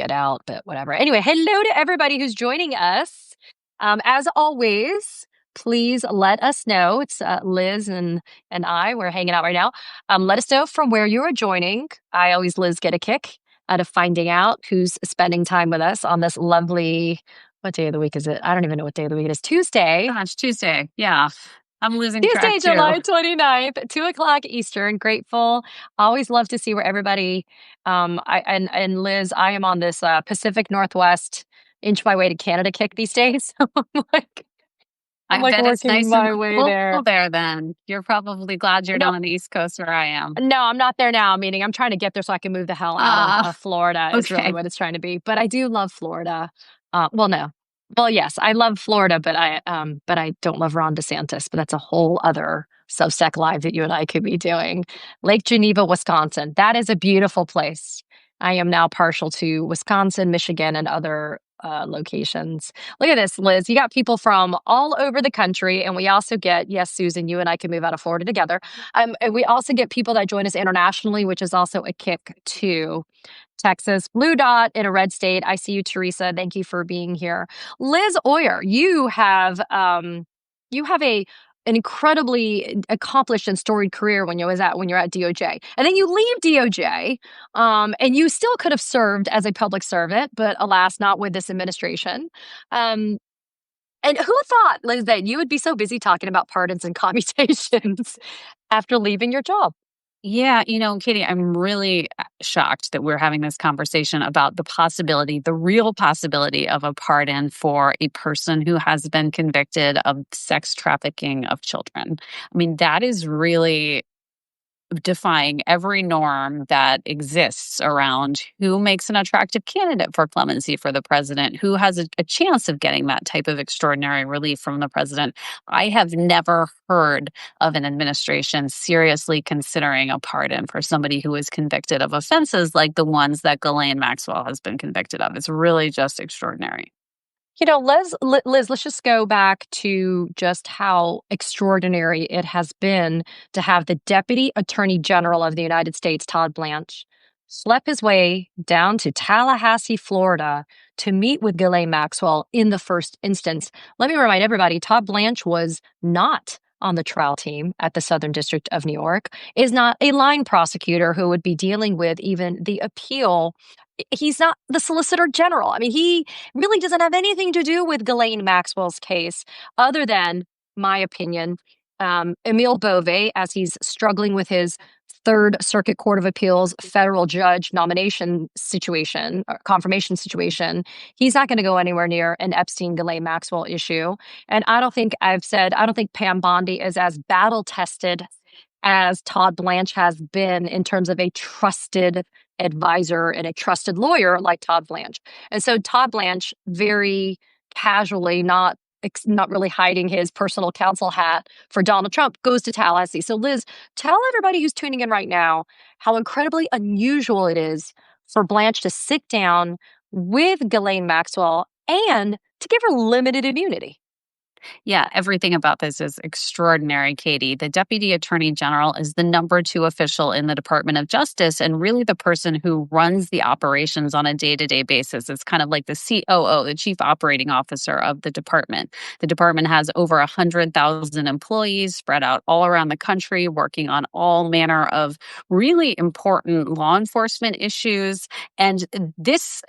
get out, but whatever. Anyway, hello to everybody who's joining us. As always, please let us know. It's Liz and I. We're hanging out right now. Let us know from where you are joining. I always, Liz, get a kick out of finding out who's spending time with us on this lovely, what day of the week is it? I don't even know what day of the week it is. Tuesday. Gosh, Tuesday. Yeah. I'm losing Tuesday, track too. July 29th, 2:00 Eastern. Grateful. Always love to see where everybody, and Liz, I am on this Pacific Northwest inch my way to Canada kick these days. So I'm like bet it's working nice my and way cool there. there then. You're probably glad you're not on the East Coast where I am. No, I'm not there now, meaning I'm trying to get there so I can move the hell out of Florida is really Okay. what it's trying to be. But I do love Florida. Well, yes, I love Florida, but I don't love Ron DeSantis. But that's a whole other Substack Live that you and I could be doing. Lake Geneva, Wisconsin. That is a beautiful place. I am now partial to Wisconsin, Michigan, and other locations. Look at this, Liz. You got people from all over the country, and we also get, yes, Susan, you and I can move out of Florida together. And we also get people that join us internationally, which is also a kick too. Texas, blue dot in a red state. I see you, Teresa. Thank you for being here. Liz Oyer, you have an incredibly accomplished and storied career when you're at DOJ, and then you leave DOJ, and you still could have served as a public servant, but alas, not with this administration. And who thought, Liz, that you would be so busy talking about pardons and commutations after leaving your job? Yeah, Katie, I'm really shocked that we're having this conversation about the real possibility of a pardon for a person who has been convicted of sex trafficking of children. I mean, that is really defying every norm that exists around who makes an attractive candidate for clemency for the president, who has a chance of getting that type of extraordinary relief from the president. I have never heard of an administration seriously considering a pardon for somebody who is convicted of offenses like the ones that Ghislaine Maxwell has been convicted of. It's really just extraordinary. Liz, let's just go back to just how extraordinary it has been to have the Deputy Attorney General of the United States, Todd Blanch, slept his way down to Tallahassee, Florida, to meet with Ghislaine Maxwell in the first instance. Let me remind everybody, Todd Blanch was not on the trial team at the Southern District of New York, is not a line prosecutor who would be dealing with even the appeal. He's not the Solicitor General. I mean, he really doesn't have anything to do with Ghislaine Maxwell's case, other than, my opinion, Emile Bove, as he's struggling with his Third Circuit Court of Appeals federal judge nomination situation, or confirmation situation. He's not going to go anywhere near an Epstein-Ghislaine Maxwell issue. And I don't think Pam Bondi is as battle-tested as Todd Blanch has been in terms of a trusted advisor and a trusted lawyer like Todd Blanch. And so Todd Blanch very casually, not really hiding his personal counsel hat for Donald Trump, goes to Tallahassee. So Liz, tell everybody who's tuning in right now how incredibly unusual it is for Blanch to sit down with Ghislaine Maxwell and to give her limited immunity. Yeah, everything about this is extraordinary, Katie. The Deputy Attorney General is the number 2 official in the Department of Justice and really the person who runs the operations on a day-to-day basis. It's kind of like the COO, the Chief Operating Officer of the department. The department has over 100,000 employees spread out all around the country, working on all manner of really important law enforcement issues. And this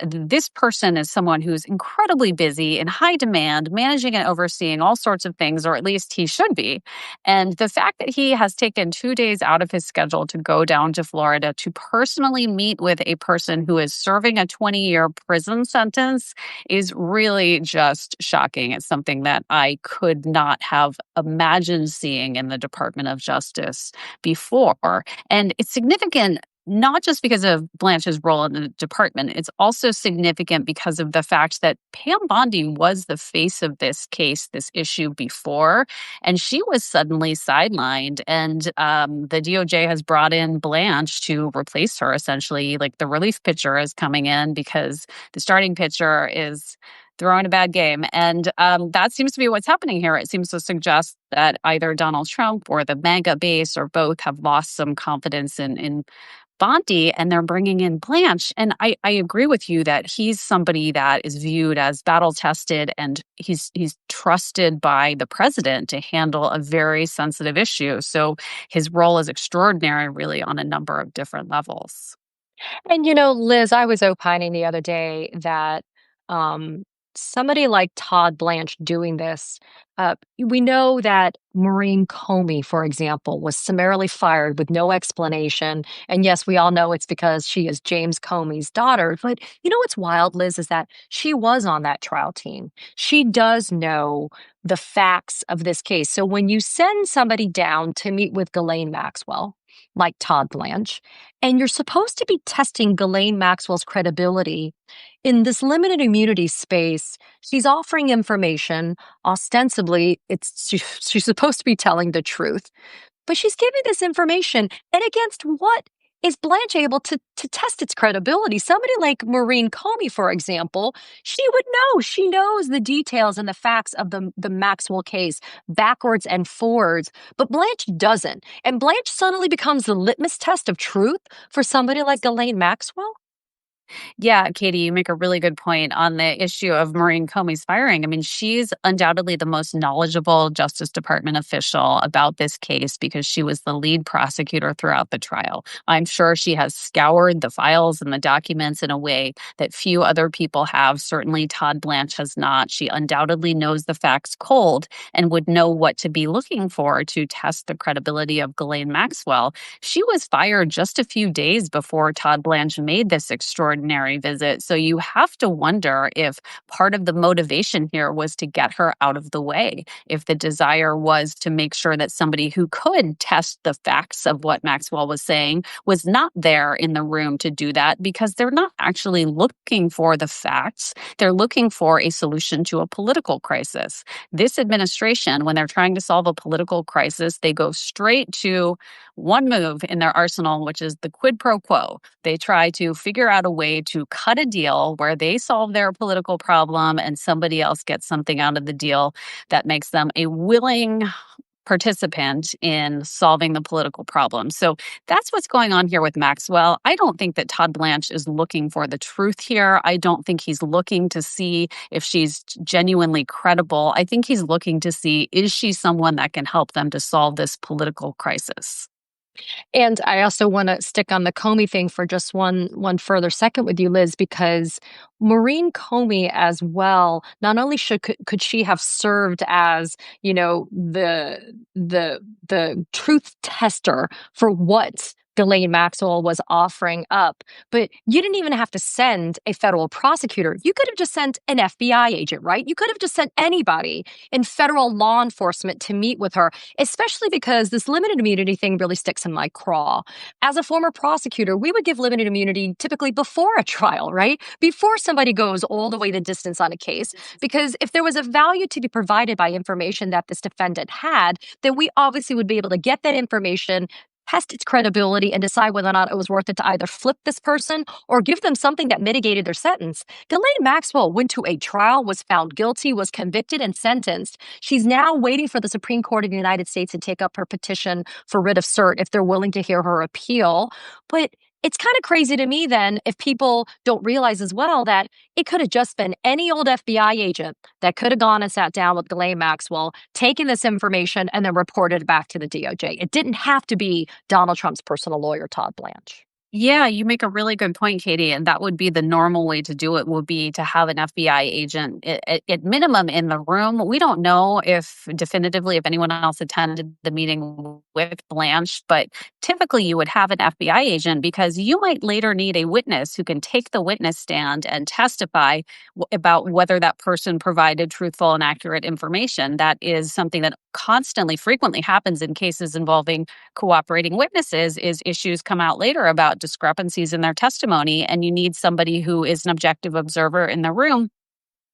person is someone who's incredibly busy, in high demand, managing and overseeing all sorts of things, or at least he should be. And the fact that he has taken 2 days out of his schedule to go down to Florida to personally meet with a person who is serving a 20-year prison sentence is really just shocking. It's something that I could not have imagined seeing in the Department of Justice before. And it's significant not just because of Blanche's role in the department. It's also significant because of the fact that Pam Bondi was the face of this case, this issue before, and she was suddenly sidelined. And the DOJ has brought in Blanche to replace her, essentially. Like, the relief pitcher is coming in because the starting pitcher is throwing a bad game. And that seems to be what's happening here. It seems to suggest that either Donald Trump or the MAGA base or both have lost some confidence in Bonte, and they're bringing in Blanche. And I agree with you that he's somebody that is viewed as battle tested, and he's trusted by the president to handle a very sensitive issue. So his role is extraordinary, really, on a number of different levels. And Liz, I was opining the other day that um, somebody like Todd Blanch doing this, we know that Maureen Comey, for example, was summarily fired with no explanation. And yes, we all know it's because she is James Comey's daughter. But what's wild, Liz, is that she was on that trial team. She does know the facts of this case. So when you send somebody down to meet with Ghislaine Maxwell, like Todd Blanch, and you're supposed to be testing Ghislaine Maxwell's credibility in this limited immunity space. She's offering information. Ostensibly, she's supposed to be telling the truth, but she's giving this information. And against what is Blanche able to test its credibility? Somebody like Maureen Comey, for example, she would know. She knows the details and the facts of the Maxwell case backwards and forwards, but Blanche doesn't. And Blanche suddenly becomes the litmus test of truth for somebody like Ghislaine Maxwell. Yeah, Katie, you make a really good point on the issue of Maureen Comey's firing. I mean, she's undoubtedly the most knowledgeable Justice Department official about this case because she was the lead prosecutor throughout the trial. I'm sure she has scoured the files and the documents in a way that few other people have. Certainly, Todd Blanch has not. She undoubtedly knows the facts cold and would know what to be looking for to test the credibility of Ghislaine Maxwell. She was fired just a few days before Todd Blanch made this extraordinary visit. So you have to wonder if part of the motivation here was to get her out of the way. If the desire was to make sure that somebody who could test the facts of what Maxwell was saying was not there in the room to do that, because they're not actually looking for the facts. They're looking for a solution to a political crisis. This administration, when they're trying to solve a political crisis, they go straight to one move in their arsenal, which is the quid pro quo. They try to figure out a way to cut a deal where they solve their political problem and somebody else gets something out of the deal that makes them a willing participant in solving the political problem. So that's what's going on here with Maxwell. I don't think that Todd Blanch is looking for the truth here. I don't think he's looking to see if she's genuinely credible. I think he's looking to see, is she someone that can help them to solve this political crisis? And I also want to stick on the Comey thing for just one further second with you, Liz, because Maureen Comey as well, not only could she have served as, the truth tester for what Ghislaine Maxwell was offering up, but you didn't even have to send a federal prosecutor. You could have just sent an FBI agent, right? You could have just sent anybody in federal law enforcement to meet with her, especially because this limited immunity thing really sticks in my craw. As a former prosecutor, we would give limited immunity typically before a trial, right? Before somebody goes all the way the distance on a case. Because if there was a value to be provided by information that this defendant had, then we obviously would be able to get that information, test its credibility, and decide whether or not it was worth it to either flip this person or give them something that mitigated their sentence. Ghislaine Maxwell went to a trial, was found guilty, was convicted, and sentenced. She's now waiting for the Supreme Court of the United States to take up her petition for writ of cert if they're willing to hear her appeal. But it's kind of crazy to me then if people don't realize as well that it could have just been any old FBI agent that could have gone and sat down with Ghislaine Maxwell, taken this information, and then reported it back to the DOJ. It didn't have to be Donald Trump's personal lawyer, Todd Blanch. Yeah, you make a really good point, Katie. And that would be the normal way to do it, would be to have an FBI agent at minimum in the room. We don't know if definitively if anyone else attended the meeting with Blanche, but typically you would have an FBI agent because you might later need a witness who can take the witness stand and testify about whether that person provided truthful and accurate information. That is something that constantly, frequently happens in cases involving cooperating witnesses, is issues come out later about discrepancies in their testimony, and you need somebody who is an objective observer in the room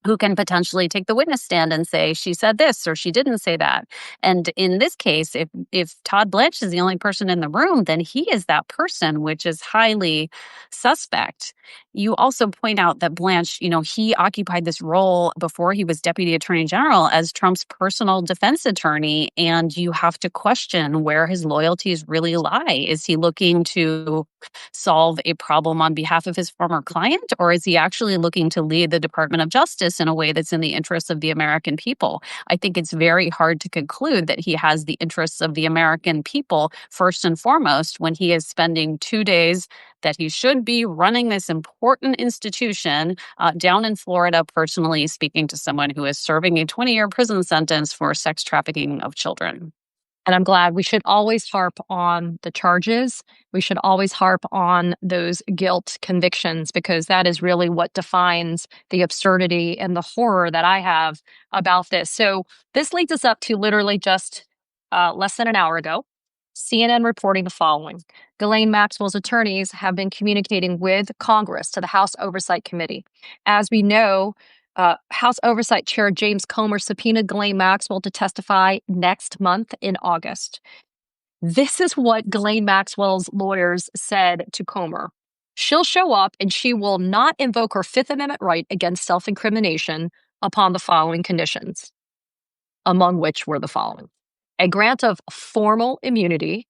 who can potentially take the witness stand and say she said this or she didn't say that. And in this case, if Todd Blanch is the only person in the room, then he is that person, which is highly suspect. You also point out that Blanch, he occupied this role before he was Deputy Attorney General as Trump's personal defense attorney, and you have to question where his loyalties really lie. Is he looking to solve a problem on behalf of his former client, or is he actually looking to lead the Department of Justice in a way that's in the interests of the American people? I think it's very hard to conclude that he has the interests of the American people first and foremost when he is spending 2 days that he should be running this important institution down in Florida, personally speaking to someone who is serving a 20-year prison sentence for sex trafficking of children. And I'm glad. We should always harp on the charges. We should always harp on those guilt convictions, because that is really what defines the absurdity and the horror that I have about this. So this leads us up to literally just less than an hour ago. CNN reporting the following. Ghislaine Maxwell's attorneys have been communicating with Congress to the House Oversight Committee. As we know, House Oversight Chair James Comer subpoenaed Ghislaine Maxwell to testify next month in August. This is what Ghislaine Maxwell's lawyers said to Comer. She'll show up and she will not invoke her Fifth Amendment right against self-incrimination upon the following conditions, among which were the following: a grant of formal immunity.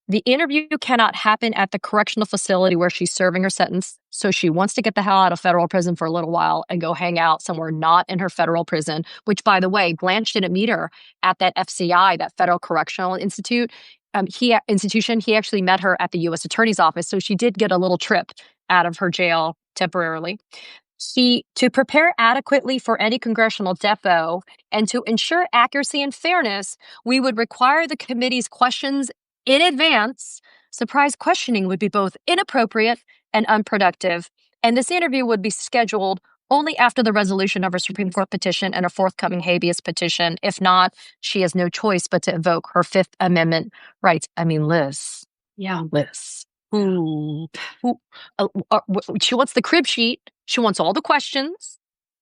The interview cannot happen at the correctional facility where she's serving her sentence, so she wants to get the hell out of federal prison for a little while and go hang out somewhere not in her federal prison, which, by the way, Blanch didn't meet her at that FCI, that Federal Correctional Institute. He actually met her at the U.S. Attorney's Office, so she did get a little trip out of her jail temporarily. To prepare adequately for any congressional depo and to ensure accuracy and fairness, we would require the committee's questions in advance. Surprise questioning would be both inappropriate and unproductive, and this interview would be scheduled only after the resolution of her Supreme Court petition and a forthcoming habeas petition. If not, she has no choice but to invoke her Fifth Amendment rights. I mean, Liz. Yeah. Liz. She wants the crib sheet. She wants all the questions.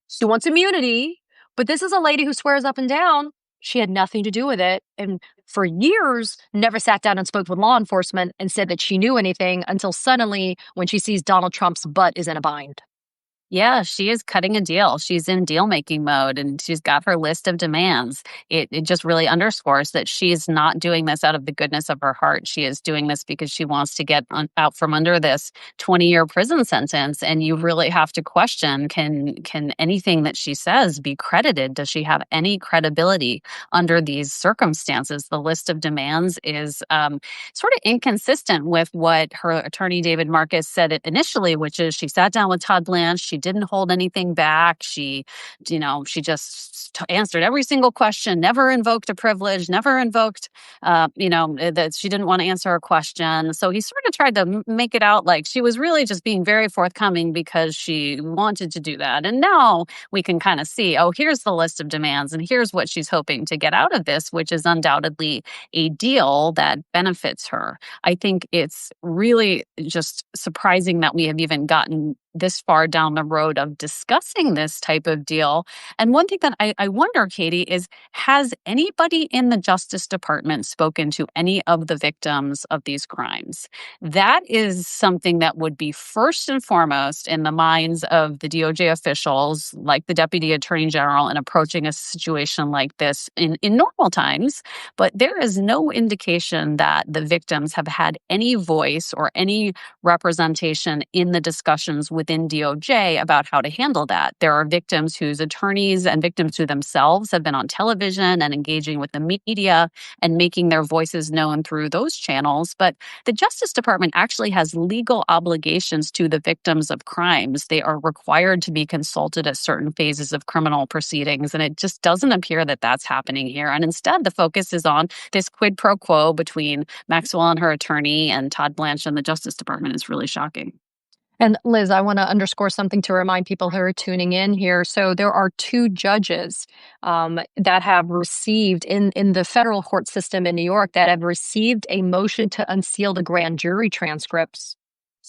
She wants immunity. But this is a lady who swears up and down she had nothing to do with it, and for years never sat down and spoke with law enforcement and said that she knew anything until suddenly when she sees Donald Trump's butt is in a bind. Yeah, she is cutting a deal. She's in deal-making mode, and she's got her list of demands. It just really underscores that she's not doing this out of the goodness of her heart. She is doing this because she wants to get out from under this 20-year prison sentence, and you really have to question, can anything that she says be credited? Does she have any credibility under these circumstances? The list of demands is sort of inconsistent with what her attorney, David Marcus, said initially, which is she sat down with Todd Blanch. She didn't hold anything back. She just answered every single question, never invoked a privilege, never invoked, that she didn't want to answer a question. So he sort of tried to make it out like she was really just being very forthcoming because she wanted to do that. And now we can kind of see, oh, here's the list of demands and here's what she's hoping to get out of this, which is undoubtedly a deal that benefits her. I think it's really just surprising that we have even gotten this far down the road of discussing this type of deal. And one thing that I wonder, Katie, is has anybody in the Justice Department spoken to any of the victims of these crimes? That is something that would be first and foremost in the minds of the DOJ officials, like the Deputy Attorney General, in approaching a situation like this in normal times. But there is no indication that the victims have had any voice or any representation in the discussions within DOJ about how to handle that. There are victims whose attorneys and victims who themselves have been on television and engaging with the media and making their voices known through those channels. But the Justice Department actually has legal obligations to the victims of crimes. They are required to be consulted at certain phases of criminal proceedings. And it just doesn't appear that that's happening here. And instead, the focus is on this quid pro quo between Maxwell and her attorney and Todd Blanch and the Justice Department. Is really shocking. And Liz, I want to underscore something to remind people who are tuning in here. So there are two judges that have received in the federal court system in New York that have received a motion to unseal the grand jury transcripts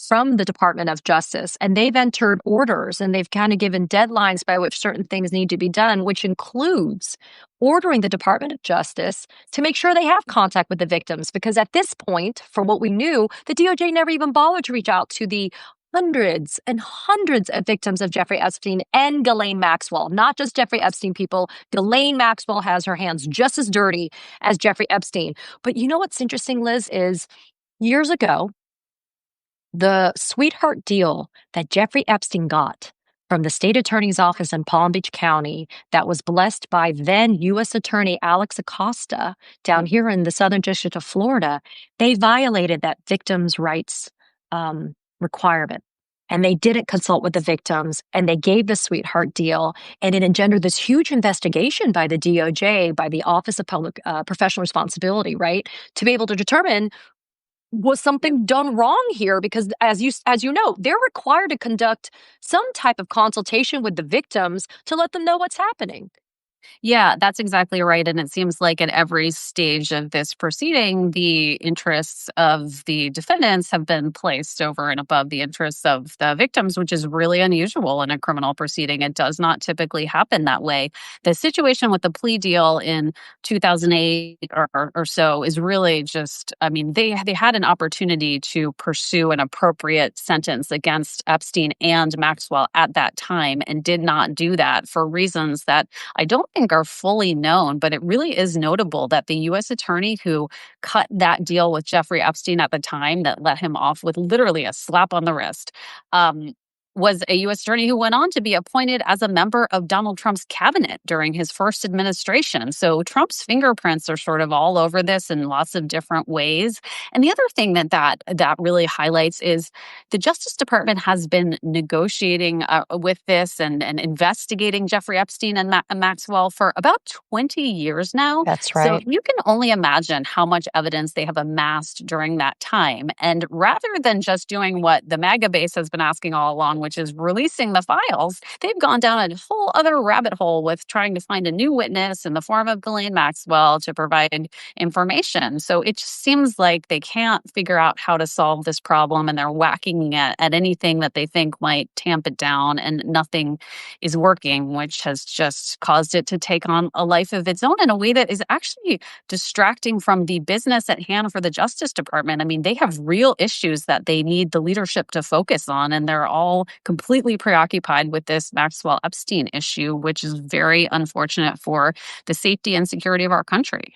from the Department of Justice, and they've entered orders and they've kind of given deadlines by which certain things need to be done, which includes ordering the Department of Justice to make sure they have contact with the victims. Because at this point, from what we knew, the DOJ never even bothered to reach out to the hundreds and hundreds of victims of Jeffrey Epstein and Ghislaine Maxwell. Not just Jeffrey Epstein, people. Ghislaine Maxwell has her hands just as dirty as Jeffrey Epstein. But you know what's interesting, Liz, is years ago, the sweetheart deal that Jeffrey Epstein got from the state attorney's office in Palm Beach County that was blessed by then U.S. Attorney Alex Acosta down here in the Southern District of Florida, they violated that victims' rights requirement. And they didn't consult with the victims, and they gave the sweetheart deal, and it engendered this huge investigation by the DOJ, by the Office of Public Professional Responsibility, right, to be able to determine, was something done wrong here? Because as you know, they're required to conduct some type of consultation with the victims to let them know what's happening. Yeah, that's exactly right. And it seems like at every stage of this proceeding, the interests of the defendants have been placed over and above the interests of the victims, which is really unusual in a criminal proceeding. It does not typically happen that way. The situation with the plea deal in 2008 or so is really just, I mean, they had an opportunity to pursue an appropriate sentence against Epstein and Maxwell at that time and did not do that for reasons that I don't think are fully known, but it really is notable that the U.S. attorney who cut that deal with Jeffrey Epstein at the time that let him off with literally a slap on the wrist, was a U.S. attorney who went on to be appointed as a member of Donald Trump's cabinet during his first administration. So Trump's fingerprints are sort of all over this in lots of different ways. And the other thing that really highlights is the Justice Department has been negotiating with this and investigating Jeffrey Epstein and Maxwell for about 20 years now. That's So right. you can only imagine how much evidence they have amassed during that time. And rather than just doing what the MAGA base has been asking all along, which is releasing the files, they've gone down a whole other rabbit hole with trying to find a new witness in the form of Ghislaine Maxwell to provide information. So it just seems like they can't figure out how to solve this problem, and they're whacking at anything that they think might tamp it down, and nothing is working, which has just caused it to take on a life of its own in a way that is actually distracting from the business at hand for the Justice Department. I mean, they have real issues that they need the leadership to focus on, and they're all completely preoccupied with this Maxwell Epstein issue, which is very unfortunate for the safety and security of our country.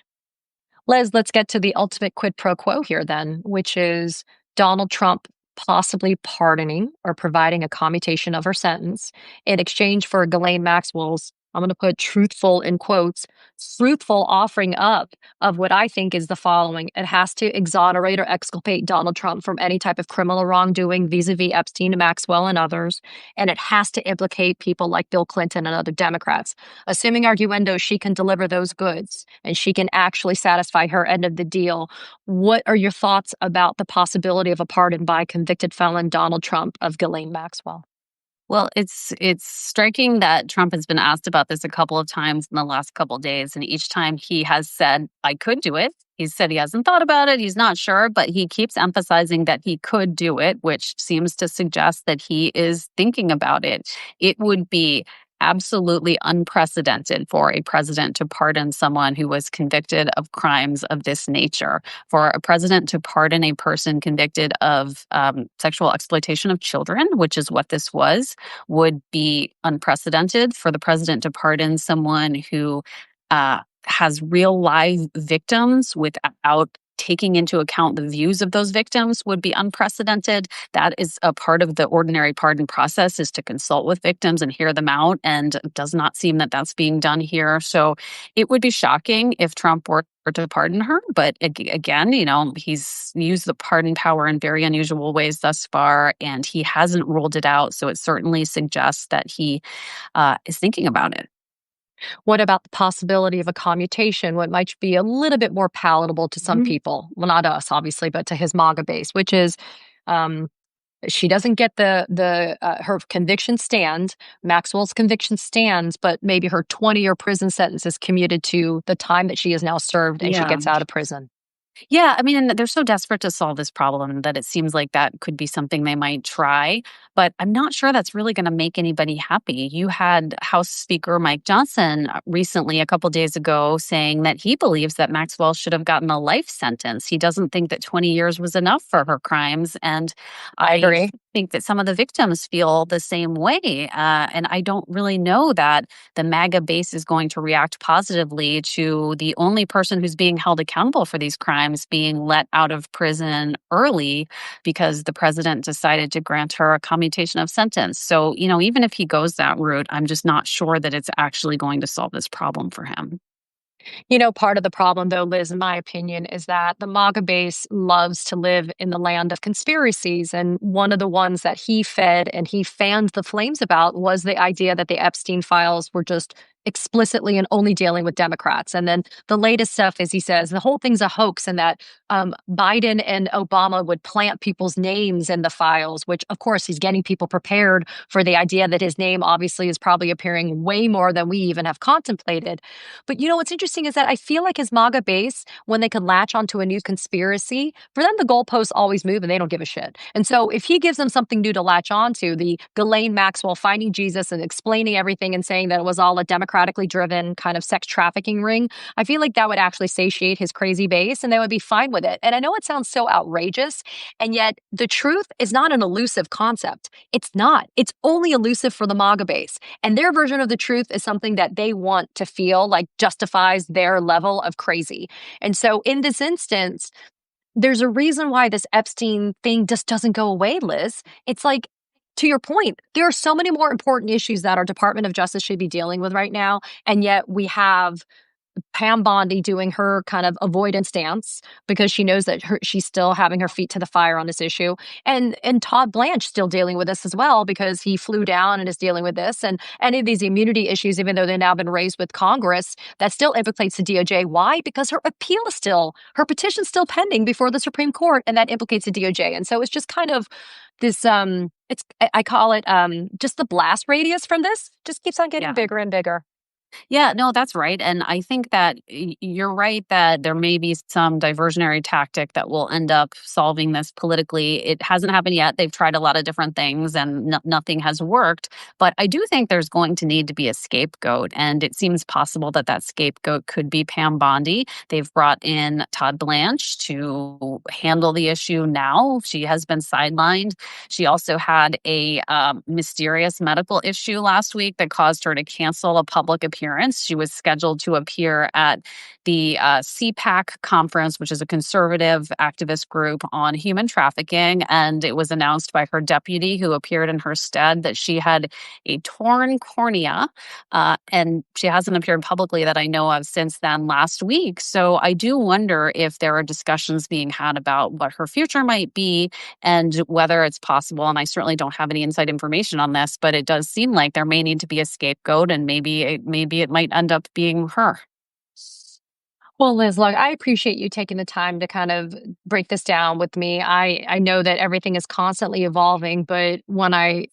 Les, let's get to the ultimate quid pro quo here then, which is Donald Trump possibly pardoning or providing a commutation of her sentence in exchange for Ghislaine Maxwell's, I'm going to put truthful in quotes, truthful offering up of what I think is the following. It has to exonerate or exculpate Donald Trump from any type of criminal wrongdoing vis-a-vis Epstein, Maxwell, and others. And it has to implicate people like Bill Clinton and other Democrats. Assuming arguendo, she can deliver those goods and she can actually satisfy her end of the deal. What are your thoughts about the possibility of a pardon by convicted felon Donald Trump of Ghislaine Maxwell? Well, it's striking that Trump has been asked about this a couple of times in the last couple of days, and each time he has said, "I could do it." He said he hasn't thought about it, he's not sure, but he keeps emphasizing that he could do it, which seems to suggest that he is thinking about it. It would be absolutely unprecedented for a president to pardon someone who was convicted of crimes of this nature. For a president to pardon a person convicted of sexual exploitation of children, which is what this was, would be unprecedented. For the president to pardon someone who has real live victims without taking into account the views of those victims would be unprecedented. That is a part of the ordinary pardon process, is to consult with victims and hear them out, and it does not seem that that's being done here. So it would be shocking if Trump were to pardon her. But again, he's used the pardon power in very unusual ways thus far, and he hasn't ruled it out. So it certainly suggests that he is thinking about it. What about the possibility of a commutation, what might be a little bit more palatable to some people? Well, not us, obviously, but to his MAGA base, which is she doesn't get her conviction stand. Maxwell's conviction stands, but maybe her 20-year prison sentence is commuted to the time that she has now served and she Yeah. gets out of prison. Yeah, I mean, they're so desperate to solve this problem that it seems like that could be something they might try, but I'm not sure that's really going to make anybody happy. You had House Speaker Mike Johnson recently, a couple days ago, saying that he believes that Maxwell should have gotten a life sentence. He doesn't think that 20 years was enough for her crimes, and I I agree. think that some of the victims feel the same way. And I don't really know that the MAGA base is going to react positively to the only person who's being held accountable for these crimes being let out of prison early because the president decided to grant her a commutation of sentence. So, even if he goes that route, I'm just not sure that it's actually going to solve this problem for him. Part of the problem, though, Liz, in my opinion, is that the MAGA base loves to live in the land of conspiracies. And one of the ones that he fed and he fanned the flames about was the idea that the Epstein files were just explicitly and only dealing with Democrats. And then the latest stuff is he says the whole thing's a hoax and that Biden and Obama would plant people's names in the files, which, of course, he's getting people prepared for the idea that his name obviously is probably appearing way more than we even have contemplated. But what's interesting is that I feel like his MAGA base, when they can latch onto a new conspiracy, for them the goalposts always move and they don't give a shit. And so if he gives them something new to latch onto, the Ghislaine Maxwell finding Jesus and explaining everything and saying that it was all a democratically driven kind of sex trafficking ring, I feel like that would actually satiate his crazy base and they would be fine with it. And I know it sounds so outrageous, and yet the truth is not an elusive concept. It's not. It's only elusive for the MAGA base. And their version of the truth is something that they want to feel like justifies their level of crazy. And so in this instance, there's a reason why this Epstein thing just doesn't go away, Liz. It's like, to your point, there are so many more important issues that our Department of Justice should be dealing with right now. And yet we have Pam Bondi doing her kind of avoidance dance because she knows that she's still having her feet to the fire on this issue, and Todd Blanch still dealing with this as well because he flew down and is dealing with this, and any of these immunity issues, even though they've now been raised with Congress, that still implicates the DOJ. Why? Because her petition's still pending before the Supreme Court, and that implicates the DOJ. And so it's just kind of this. I call it just the blast radius from this just keeps on getting Yeah. bigger and bigger. Yeah, no, that's right. And I think that you're right that there may be some diversionary tactic that will end up solving this politically. It hasn't happened yet. They've tried a lot of different things and nothing has worked. But I do think there's going to need to be a scapegoat. And it seems possible that that scapegoat could be Pam Bondi. They've brought in Todd Blanch to handle the issue now. She has been sidelined. She also had a mysterious medical issue last week that caused her to cancel a public appearance. She was scheduled to appear at the CPAC conference, which is a conservative activist group on human trafficking. And it was announced by her deputy, who appeared in her stead, that she had a torn cornea. And she hasn't appeared publicly that I know of since then last week. So I do wonder if there are discussions being had about what her future might be and whether it's possible. And I certainly don't have any inside information on this, but it does seem like there may need to be a scapegoat, and maybe it might end up being her. Well, Liz, look, I appreciate you taking the time to kind of break this down with me. I know that everything is constantly evolving, but when I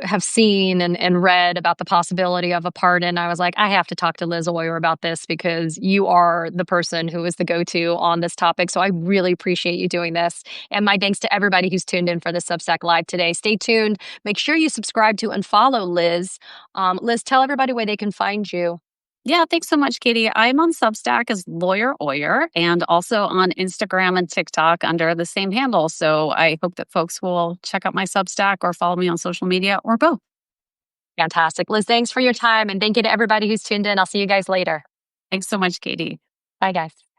have seen and read about the possibility of a pardon, I was like, I have to talk to Liz Oyer about this because you are the person who is the go-to on this topic. So I really appreciate you doing this. And my thanks to everybody who's tuned in for the Substack Live today. Stay tuned. Make sure you subscribe to and follow Liz. Liz, tell everybody where they can find you. Yeah, thanks so much, Katie. I'm on Substack as Lawyer Oyer and also on Instagram and TikTok under the same handle. So I hope that folks will check out my Substack or follow me on social media or both. Fantastic. Liz, thanks for your time. And thank you to everybody who's tuned in. I'll see you guys later. Thanks so much, Katie. Bye, guys.